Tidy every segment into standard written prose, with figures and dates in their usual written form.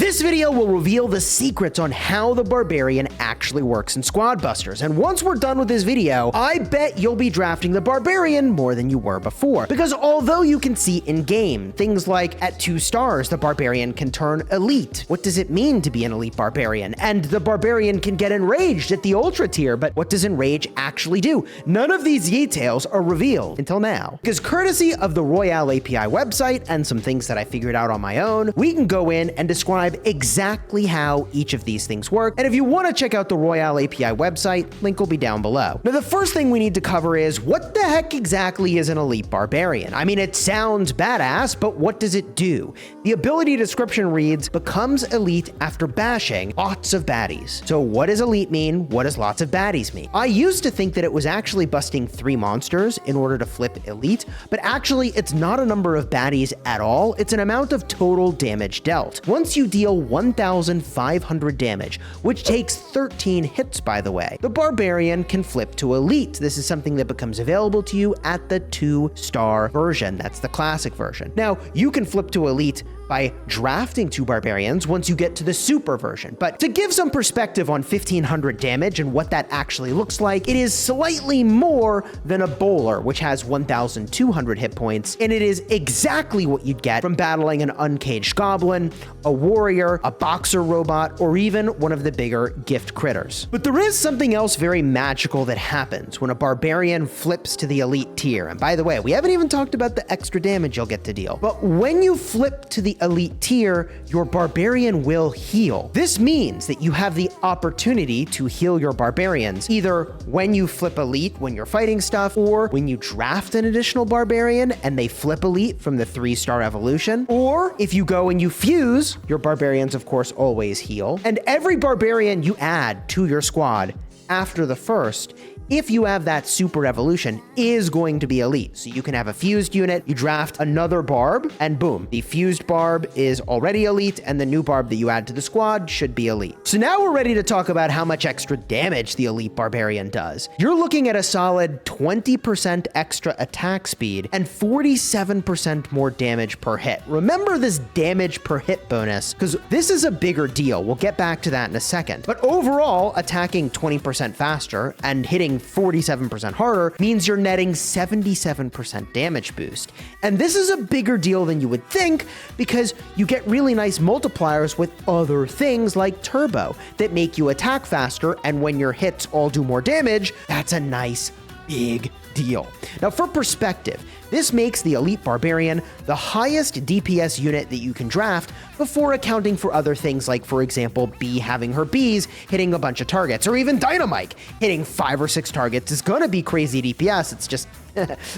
This video will reveal the secrets on how the Barbarian actually works in Squad Busters, and once we're done with this video, I bet you'll be drafting the Barbarian more than you were before. Because although you can see in-game things like at 2 stars, the Barbarian can turn elite. What does it mean to be an elite Barbarian? And the Barbarian can get enraged at the Ultra tier, but what does Enrage actually do? None of these details are revealed until now. Because courtesy of the Royale API website and some things that I figured out on my own, we can go in and describe exactly how each of these things work. And if you want to check out the Royale API website, link will be down below. Now, the first thing we need to cover is what the heck exactly is an elite Barbarian? I mean, it sounds badass, but what does it do? The ability description reads, becomes elite after bashing lots of baddies. So what does elite mean? What does lots of baddies mean? I used to think that it was actually busting 3 monsters in order to flip elite, but actually it's not a number of baddies at all. It's an amount of total damage dealt. Once you deal 1,500 damage, which takes 13 hits, by the way, the Barbarian can flip to elite. This is something that becomes available to you at the 2-star version. That's the classic version. Now, you can flip to elite by drafting 2 Barbarians once you get to the super version. But to give some perspective on 1,500 damage and what that actually looks like, it is slightly more than a bowler, which has 1,200 hit points, and it is exactly what you'd get from battling an uncaged goblin, a warrior, a boxer robot, or even one of the bigger gift critters. But there is something else very magical that happens when a Barbarian flips to the elite tier. And by the way, we haven't even talked about the extra damage you'll get to deal. But when you flip to the elite tier, your Barbarian will heal. This means that you have the opportunity to heal your Barbarians, either when you flip elite when you're fighting stuff, or when you draft an additional Barbarian and they flip elite from the 3-star evolution, or if you go and you fuse, your Barbarians of course always heal. And every Barbarian you add to your squad after the first, if you have that super evolution, is going to be elite. So you can have a fused unit, you draft another barb, and boom, the fused barb is already elite, and the new barb that you add to the squad should be elite. So now we're ready to talk about how much extra damage the elite Barbarian does. You're looking at a solid 20% extra attack speed and 47% more damage per hit. Remember this damage per hit bonus, because this is a bigger deal. We'll get back to that in a second. But overall, attacking 20% faster and hitting 47% harder means you're netting 77% damage boost. And this is a bigger deal than you would think, because you get really nice multipliers with other things like turbo that make you attack faster, and when your hits all do more damage, that's a nice big deal. Now, for perspective, this makes the elite Barbarian the highest DPS unit that you can draft before accounting for other things like, for example, Bee having her bees hitting a bunch of targets, or even Dynamite hitting 5 or 6 targets is gonna be crazy DPS. It's just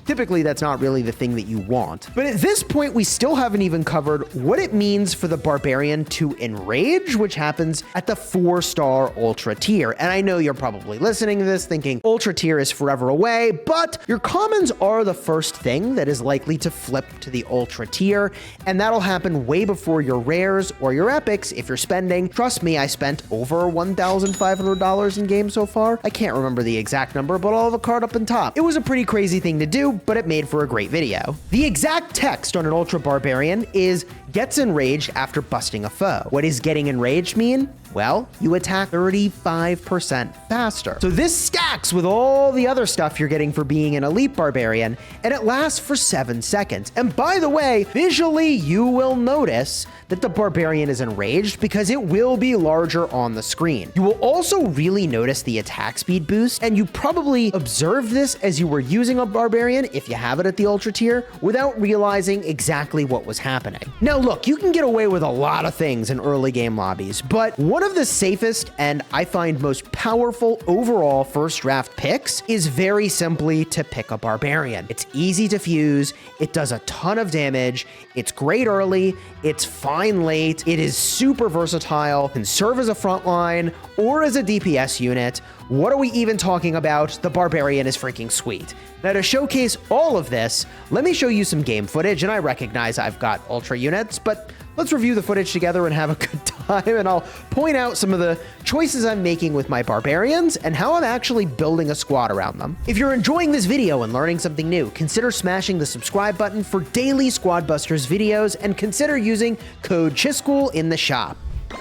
typically that's not really the thing that you want. But at this point, we still haven't even covered what it means for the Barbarian to enrage, which happens at the 4-star Ultra tier. And I know you're probably listening to this thinking Ultra tier is forever away, but your commons are the first thing that is likely to flip to the Ultra tier, and that'll happen way before your rares or your epics if you're spending. Trust me, I spent over $1,500 in game so far. I can't remember the exact number, but I'll have a card up on top. It was a pretty crazy thing to do, but it made for a great video. The exact text on an Ultra Barbarian is gets enraged after busting a foe. What does getting enraged mean? Well, you attack 35% faster. So this stacks with all the other stuff you're getting for being an elite Barbarian, and it lasts for 7 seconds. And by the way, visually, you will notice that the Barbarian is enraged because it will be larger on the screen. You will also really notice the attack speed boost, and you probably observed this as you were using a Barbarian, if you have it at the Ultra tier, without realizing exactly what was happening. Now look, you can get away with a lot of things in early game lobbies, but one of the safest and I find most powerful overall first draft picks is very simply to pick a Barbarian. It's easy to fuse, it does a ton of damage, it's great early, it's fine late, it is super versatile, can serve as a frontline or as a DPS unit. What are we even talking about? The Barbarian is freaking sweet. Now, to showcase all of this, let me show you some game footage, and I recognize I've got Ultra units, but let's review the footage together and have a good time, and I'll point out some of the choices I'm making with my Barbarians and how I'm actually building a squad around them. If you're enjoying this video and learning something new, consider smashing the subscribe button for daily Squad Busters videos, and consider using code Chisgule in the shop.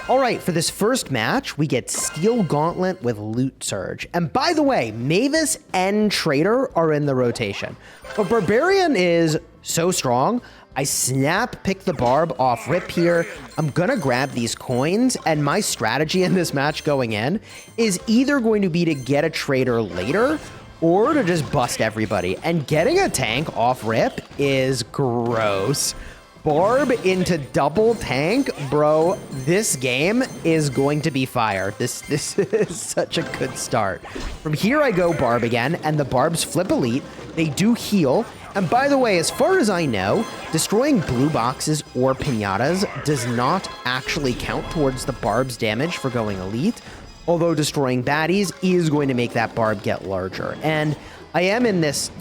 All right, for this first match, we get Steel Gauntlet with Loot Surge. And by the way, Mavis and Trader are in the rotation. But Barbarian is so strong. I snap pick the barb off rip here. I'm gonna grab these coins, and my strategy in this match going in is either going to be to get a Trader later or to just bust everybody. And getting a tank off rip is gross. Barb into double tank, bro, this game is going to be fire. This is such a good start. From here I go Barb again, and the Barbs flip elite. They do heal. And by the way, as far as I know, destroying blue boxes or pinatas does not actually count towards the Barb's damage for going elite, although destroying baddies is going to make that Barb get larger. And I am in this,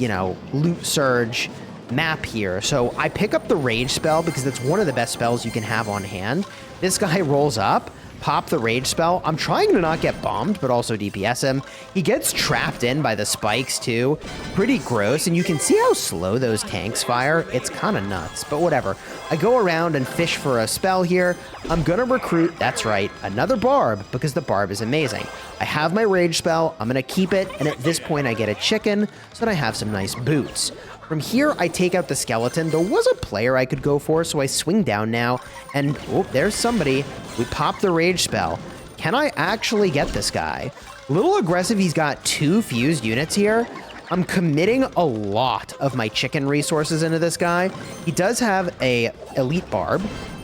loot surge map here. So I pick up the Rage spell because that's one of the best spells you can have on hand. This guy rolls up, pop the Rage spell. I'm trying to not get bombed, but also DPS him. He gets trapped in by the spikes too. Pretty gross. And you can see how slow those tanks fire. It's kind of nuts, but whatever. I go around and fish for a spell here. I'm going to recruit, that's right, another Barb because the Barb is amazing. I have my Rage spell. I'm going to keep it. And at this point I get a chicken so that I have some nice boots. From here, I take out the skeleton. There was a player I could go for, so I swing down now, and oh, there's somebody. We pop the Rage spell. Can I actually get this guy? A little aggressive. He's got 2 fused units here. I'm committing a lot of my chicken resources into this guy. He does have a elite barb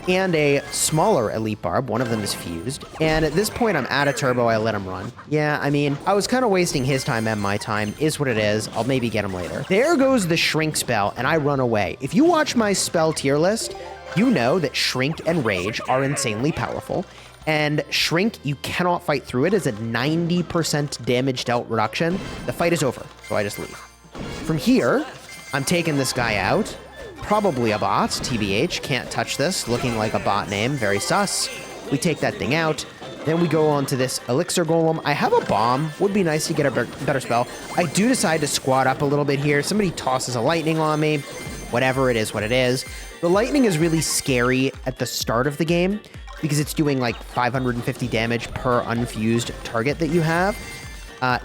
and a smaller elite barb. One of them is fused. And at this point, I'm out of turbo. I let him run. Yeah, I mean, I was kind of wasting his time and my time. Is what it is. I'll maybe get him later. There goes the Shrink spell, and I run away. If you watch my spell tier list, you know that Shrink and Rage are insanely powerful. And Shrink, you cannot fight through it. It's a 90% damage dealt reduction. The fight is over, so I just leave. From here, I'm taking this guy out. Probably a bot, TBH, can't touch this, looking like a bot name, very sus. We take that thing out, then we go on to this Elixir Golem. I have a bomb, would be nice to get a better spell. I do decide to squat up a little bit here. Somebody tosses a lightning on me, whatever it is what it is. The lightning is really scary at the start of the game because it's doing like 550 damage per unfused target that you have.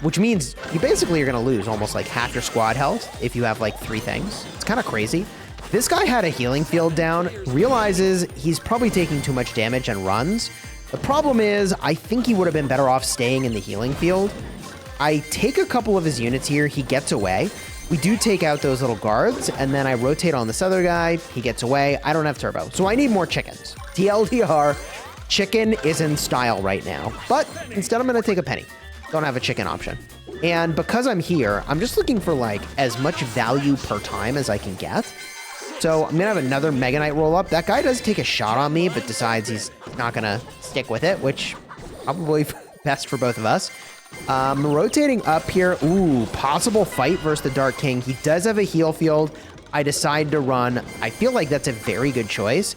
Which means you basically are going to lose almost like half your squad health if you have like 3 things. It's kind of crazy. This guy had a healing field down, realizes he's probably taking too much damage and runs. The problem is, I think he would have been better off staying in the healing field. I take a couple of his units here, he gets away. We do take out those little guards, and then I rotate on this other guy, he gets away. I don't have turbo, so I need more chickens. TLDR, chicken is in style right now, but instead I'm gonna take a penny. Don't have a chicken option. And because I'm here, I'm just looking for like as much value per time as I can get. So I'm gonna have another Mega Knight roll up. That guy does take a shot on me, but decides he's not gonna stick with it, which probably best for both of us. Rotating up here. Ooh, possible fight versus the Dark King. He does have a heal field. I decide to run. I feel like that's a very good choice.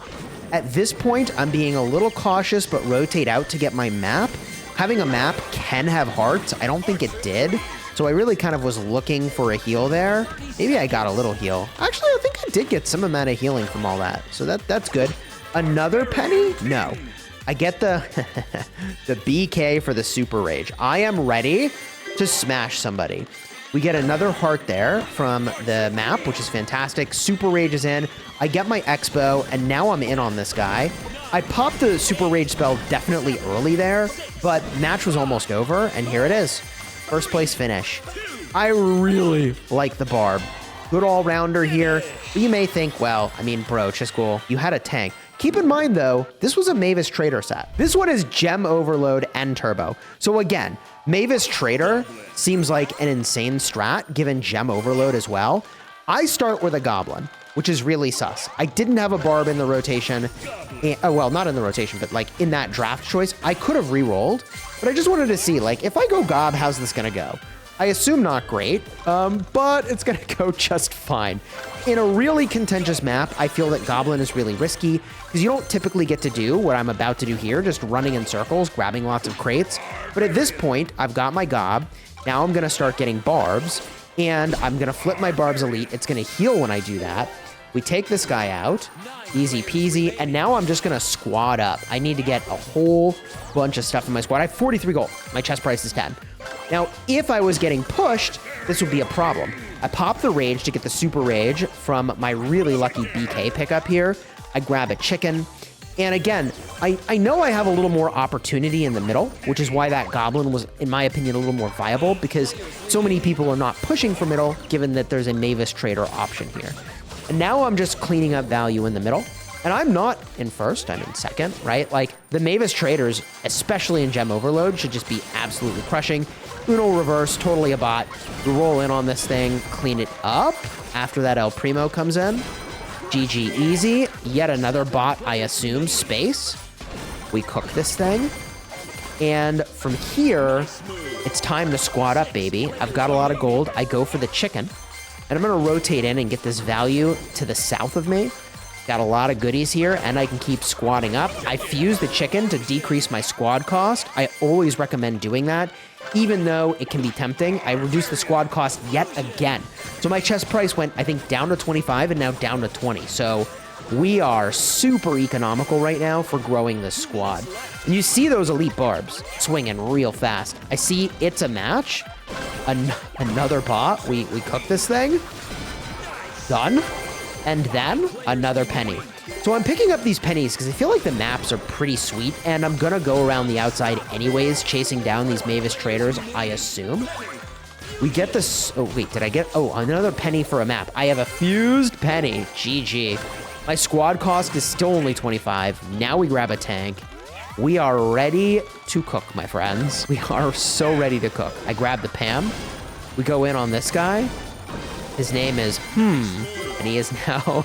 At this point, I'm being a little cautious, but rotate out to get my map. Having a map can have hearts. I don't think it did. So I really kind of was looking for a heal there. Maybe I got a little heal. Actually, I think I did get some amount of healing from all that. So that's good. Another penny? No. I get the the BK for the Super Rage. I am ready to smash somebody. We get another heart there from the map, which is fantastic. Super Rage is in. I get my Expo, and now I'm in on this guy. I popped the Super Rage spell definitely early there, but match was almost over, and here it is. First place finish. I really like the Barb. Good all-rounder here. But you may think, well, I mean, bro, Chisgule, you had a tank. Keep in mind, though, this was a Mavis Trader set. This one is Gem Overload and Turbo. So again, Mavis Trader seems like an insane strat, given Gem Overload as well. I start with a Goblin, which is really sus. I didn't have a Barb in the rotation. Well, not in the rotation, but like in that draft choice. I could have re-rolled, but I just wanted to see, like, if I go Gob, how's this gonna go? I assume not great, but it's gonna go just fine. In a really contentious map, I feel that Goblin is really risky because you don't typically get to do what I'm about to do here, just running in circles, grabbing lots of crates. But at this point, I've got my Gob. Now I'm gonna start getting Barbs, and I'm gonna flip my Barbs Elite. It's gonna heal when I do that. We take this guy out. Easy peasy. And now I'm just going to squad up. I need to get a whole bunch of stuff in my squad. I have 43 gold. My chest price is 10. Now, if I was getting pushed, this would be a problem. I pop the rage to get the super rage from my really lucky BK pickup here. I grab a chicken. And again, I know I have a little more opportunity in the middle, which is why that goblin was, in my opinion, a little more viable, because so many people are not pushing for middle, given that there's a Mavis Trader option here. And now I'm just cleaning up value in the middle. And I'm not in first, I'm in second, right? Like, the Mavis Traders, especially in Gem Overload, should just be absolutely crushing. Uno reverse, totally a bot. We roll in on this thing, clean it up. After that, El Primo comes in. GG easy. Yet another bot, I assume, space. We cook this thing. And from here, it's time to squad up, baby. I've got a lot of gold. I go for the chicken. And I'm going to rotate in and get this value to the south of me. Got a lot of goodies here, and I can keep squatting up. I fuse the chicken to decrease my squad cost. I always recommend doing that, even though it can be tempting. I reduced the squad cost yet again. So my chest price went, I think, down to 25 and now down to 20. So we are super economical right now for growing this squad. And you see those elite barbs swinging real fast. I see it's a match. Another bot. We cook this thing. Done. And then another penny. So I'm picking up these pennies because I feel like the maps are pretty sweet, and I'm gonna go around the outside anyways, chasing down these Mavis Traders, I assume. We get this. Oh, wait, did I get? Oh, another penny for a map. I have a fused penny. GG. My squad cost is still only 25. Now we grab a tank. We are ready to cook, my friends. We are so ready to cook. I grab the Pam. We go in on this guy. His name is and he is now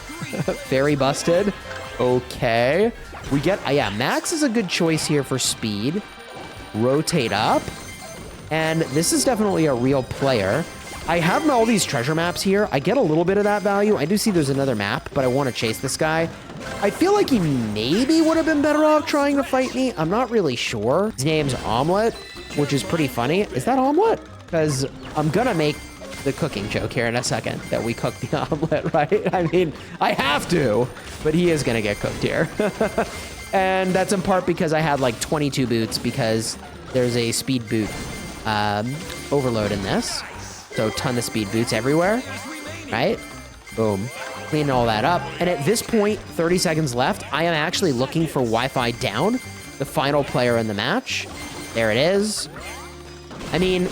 very busted. Okay. We get, yeah, Max is a good choice here for speed. Rotate up. And this is definitely a real player. I have all these treasure maps here. I get a little bit of that value. I do see there's another map, but I want to chase this guy. I feel like he maybe would have been better off trying to fight me. I'm not really sure. His name's Omelet, which is pretty funny. Is that Omelet? Because I'm going to make the cooking joke here in a second that we cook the omelet, right? I mean, I have to, but he is going to get cooked here. And that's in part because I had like 22 boots because there's a speed boot overload in this. So ton of speed boots everywhere, right? Boom. Clean all that up. And at this point, 30 seconds left, I am actually looking for Wi-Fi down, the final player in the match. There it is. I mean,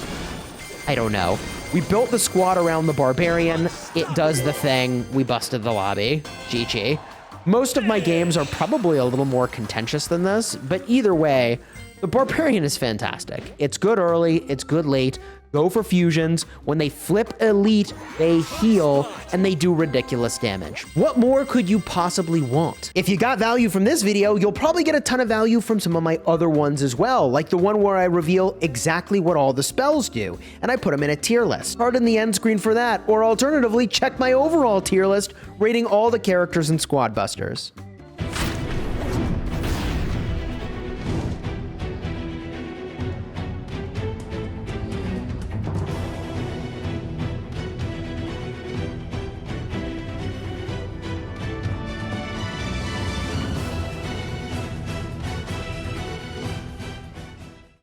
I don't know. We built the squad around the Barbarian. It does the thing. We busted the lobby. GG. Most of my games are probably a little more contentious than this, but either way, the Barbarian is fantastic. It's good early, it's good late. Go for fusions. When they flip elite, they heal, and they do ridiculous damage. What more could you possibly want? If you got value from this video, you'll probably get a ton of value from some of my other ones as well, like the one where I reveal exactly what all the spells do, and I put them in a tier list. Start in the end screen for that, or alternatively, check my overall tier list, rating all the characters and squad busters.